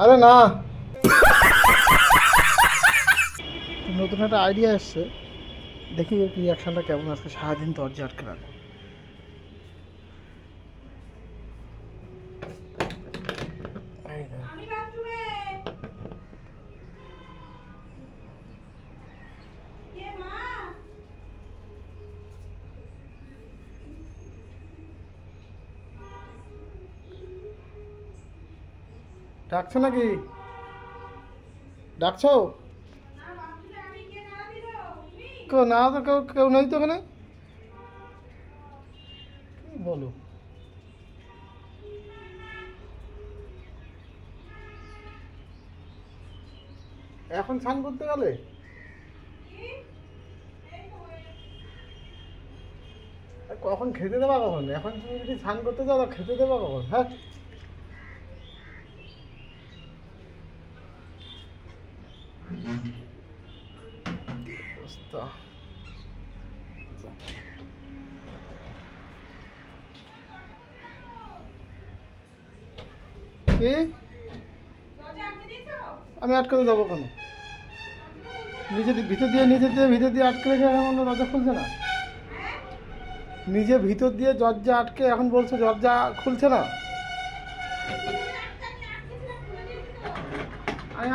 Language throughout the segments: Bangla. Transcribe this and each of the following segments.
আরে না, নতুন একটা আইডিয়া এসছে, দেখি রিয়াকশনটা কেমন। আজকে সারাদিন দরজা আটকে রাখবো। ডাকছো নাকি? ডাকছো? না তো কেউ কেউ নেই তো ওখানে। বলো, এখন স্নান করতে গেলে? কখন খেতে দেবা? কখন? এখন তুমি যদি স্নান করতে যাও খেতে দেবা কখন? হ্যাঁ, আমি আটকাতে যাবো কেন? নিজে ভিতর দিয়ে আটকে রেখে এখন দরজা খুলছে না। নিজে ভিতর দিয়ে দরজা আটকে এখন বলছো দরজা খুলছে না।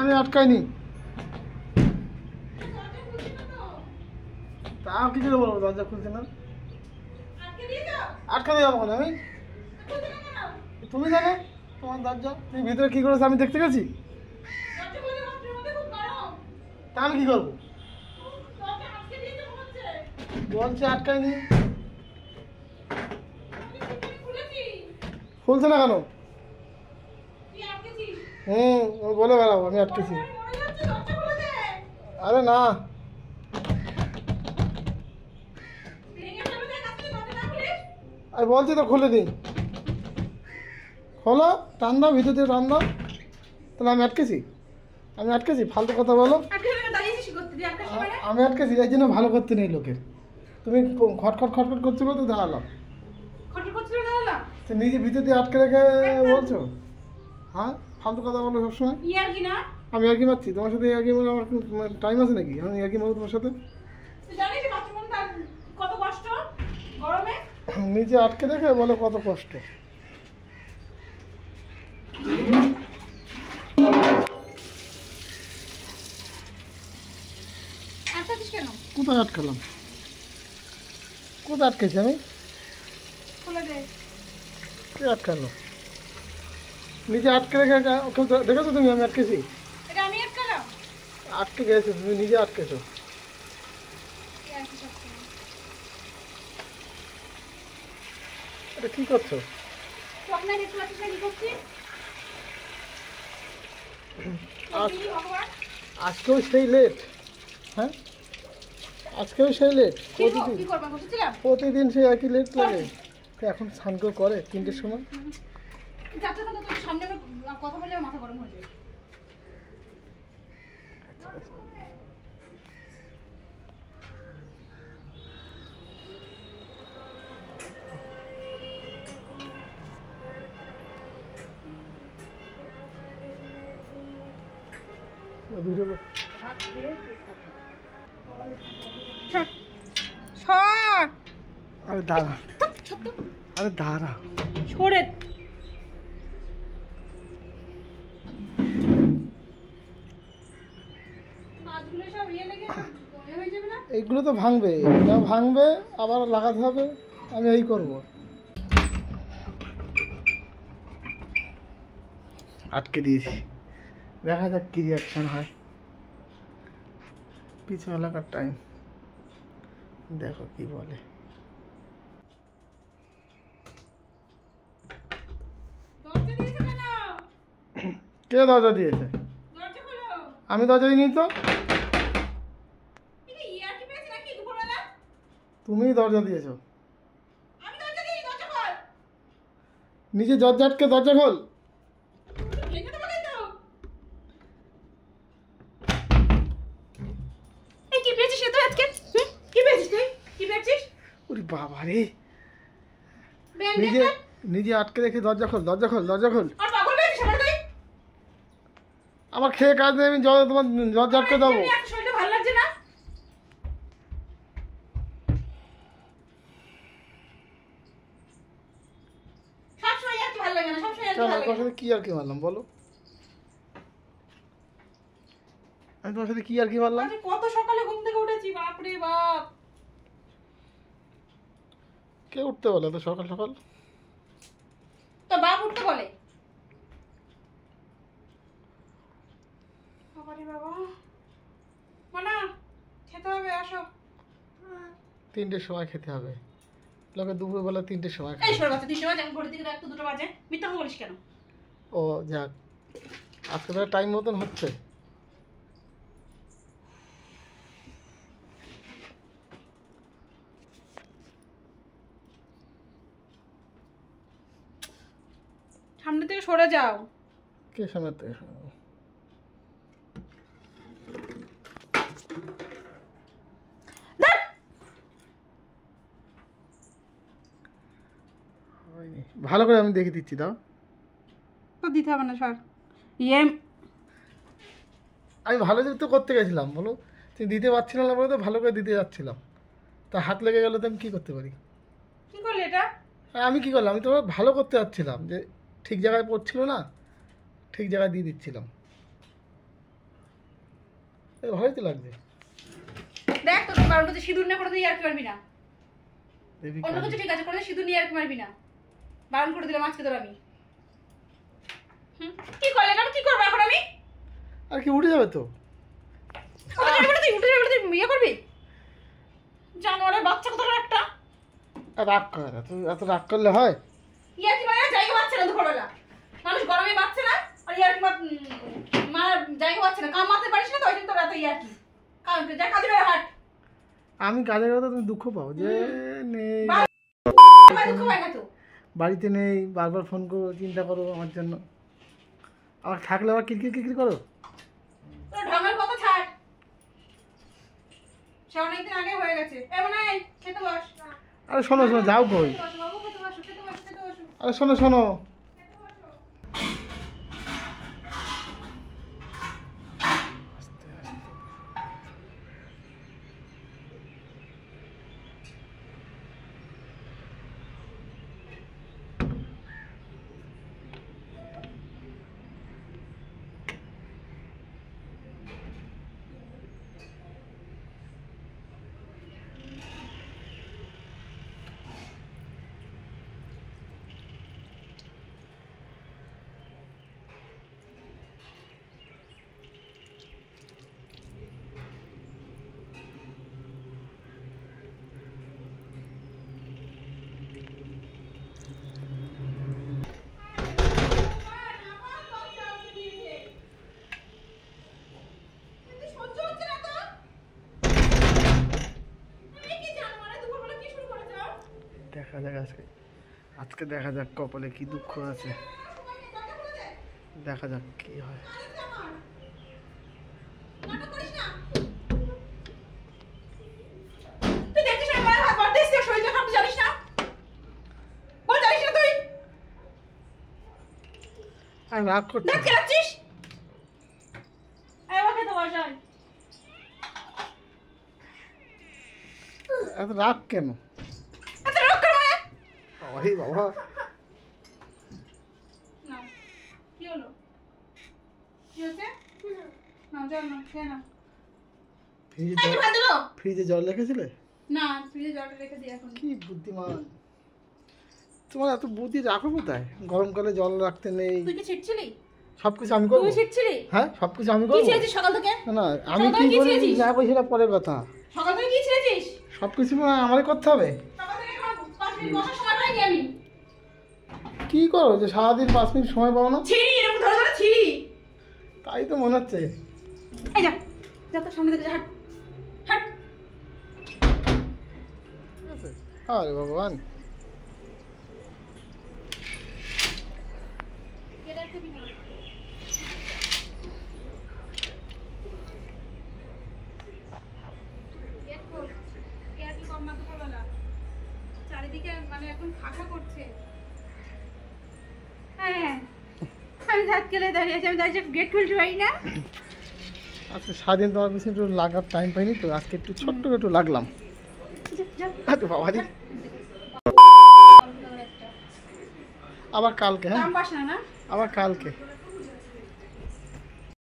আমি আটকাইনি। তা কি করে বলবো দরজা খুলছে না? আটকাতে যাবো কেন আমি? তুমি জানো তোমার দরজা, তুমি ভিতরে কি করেছো আমি দেখতে গেছি? তা আমি কি করবো? বলছে আটকাইনি। খুলছে না কেন? বলে বেড়াবো আমি আটকেছি। আরে না, আমি বলছি তো খুলে দিই। খোলো, টান দাও, ভিতর দিয়ে টান দাও। তাহলে আমি আটকেছি? ফালতু কথা বলো। আমি আটকেছি এই জন্য ভালো করতে নেই লোকের। তুমি খটখট করছো তো দাঁড়ালাম। নিজে ভিতর দিয়ে আটকে রেখে বলছো? হ্যাঁ, ফালতু কথা বলো সবসময়। আমি আর কি মারছি তোমার সাথে? আর কি আমার টাইম আছে নাকি আমি আর কি মারবো তোমার সাথে? নিজে আটকে রেখে বলো কত কষ্ট। কোথায় আটকালাম? কোথায় আটকেছি আমি? কে আটকালো? নিজে আটকে রেখে দেখেছো তুমি আমি আটকেছি? আটকে গেছো তুমি, নিজে আটকেছো। এটা কি করছো? আজকেও সেই লেট? হ্যাঁ, আজকেও সেই লেট? প্রতিদিন সেই একই লেট লাগে। এখন স্নান করে 3টের সময়। কথা বলে মাথা গরম হয়ে যায়। আরে দাঁড়া, আরে দাঁড়া, সরে। এইগুলো তো ভাঙবে, এটা ভাঙবে আবার লাগাতে হবে। আমি এই করবো, আটকে দিয়েছি। দেখা যাক কি রিয়াকশন হয়। পিছু এলাকার টাইম, দেখো কি বলে। কে দরজা দিয়েছে? আমি দরজা দিইনি তো। তুমি দরজা দিয়েছো। নিজে দরজা আটকে দরজা খোল। বাবা রে, নিজে নিজে আটকে রেখে দরজা খোল, দরজা খোল, দরজা খোল। আমার খেয়ে কাজ নেই, আমি জল তোমার দরজা আটকে দেবো। এমনি এখন শরীরটা ভালো লাগছে না? সবসময় আর কি ভালো লাগে না, সবসময় আর কি কেন ভালো তোমার লাগে না। সাথে কি আর কি মারলাম বলো? আমি তোমার সাথে কি আর কি মারলাম? আজকে কত সকালে ঘুম থেকে উঠেছি, বাপরে বাপ। কে উঠতে বলে তো সকাল সকাল? তো বাপ উঠতে বলে। বাবারে বাবা, মানা খেতে হবে, আসো। 3টের সময় খেতে হবে, লোকে দুপুরবেলা 3টের সময় এই খায়। সরে বাচ্চা, 3 সময় ঘড়ি থেকে রাত 2টো বাজে, মিথ্যা কথা বলিস কেন? ও যাক, আজকে তো টাইম মতন হচ্ছে। সামনে থেকে সরে যাও। কে সামনে থেকে? হয়নি। ভালো করে আমি দেখে দিচ্ছি, দাও। তো দিতে হবে না সর। ইয়ে আমি ভালো তো করতে গেছিলাম, বলো তুমি দিতে পারছিল না বলে তো ভালো করে দিতে যাচ্ছিলাম, তা হাত লেগে গেলে তো আমি কী করতে পারি? কি করলে এটা? আমি কি করলাম? আমি তো ভালো করতে যাচ্ছিলাম, যে ঠিক জায়গায় পড়ছিল না, ঠিক জায়গায় দিয়ে দিচ্ছিলাম। ভালোই তো লাগছে। দেখ তোকে বারণ করতে, সিঁদুর না করে দিয়ে আর কি মারবি না। দেবী অন্য কিছু ঠিক আছে, করে সিঁদুর নিয়ে আর কি মারবি না। বারণ করে দিলাম আজকে তোর আমি। কি করলে এটা? কি করবো এখন আমি? আর কি উঠে যাবে তো? উঠে যাবে বলে তুই ইয়ে করবি? জানোয়ারের বাচ্চা কোথাকার একটা। আর রাগ করে না, এত রাগ করলে হয়? ইয়ে কি মানে জায়গা পাচ্ছে না দুপুরবেলা। মানুষ গরমে বাঁচছে না, আর ইয়ার কি মার জায়গা পাচ্ছে না। কাম মারতে পারিস না তো, ওই জন্য তোর এত ইয়ার কি। কারণ যা কাজে বেরো হাট। আমি কাজের কথা তুমি দুঃখ পাও যে নেই, দুঃখ পাই না তো। বাড়িতে নেই, বারবার ফোন করো, চিন্তা করো আমার জন্য। আমার থাকলে আবার কিরকির কিরকির করো। তোর ঢঙের কথা ছাড়, সে অনেকদিন আগে হয়ে গেছে। এমন খেতে বস। আরে শোনো শোনো, যাও কই? বাবু খেতে বসো, খেতে বসো, খেতে বসো। আরে শোনো শোনো, দেখা যাক আজকে, আজকে দেখা যাক কপালে কি দুঃখ আছে, দেখা যাক কি হয়। আর রাগ করছি না। এত রাগ কেন? আরে বাবা, ফ্রিজে জল রেখেছিলে? কি বুদ্ধিমান তোমার, এত বুদ্ধি রাখো কোথায়? গরমকালে জল রাখতে নেই, সবকিছু আমি করবো। হ্যাঁ, সবকিছু আমি করবো। না না, আমি সকালে কি কি করি ছিঁড়েছিস? যাবো সেটা পরের কথা। সবকিছু আমারই করতে হবে। কি করো যে সারাদিন 5 মিনিট সময় পাও না? তাই তো মনে হচ্ছে। ঠিক আছে? আরে ভগবান, চারিদিকে মানে এখন ফাঁকা করছে। হ্যাঁ, আমি হাত কেলে দাঁড়িয়ে আছে, আমি দাঁড়িয়ে গেট খুলতে পারি না। আজকে সারাদিন তোমার পিছনে একটু লাগার টাইম পাইনি তো, আজকে একটু ছোট্ট একটু লাগলাম। আচ্ছা বাবাজি, আবার কালকে, হ্যাঁ কাম পাস না না? আবার কালকে।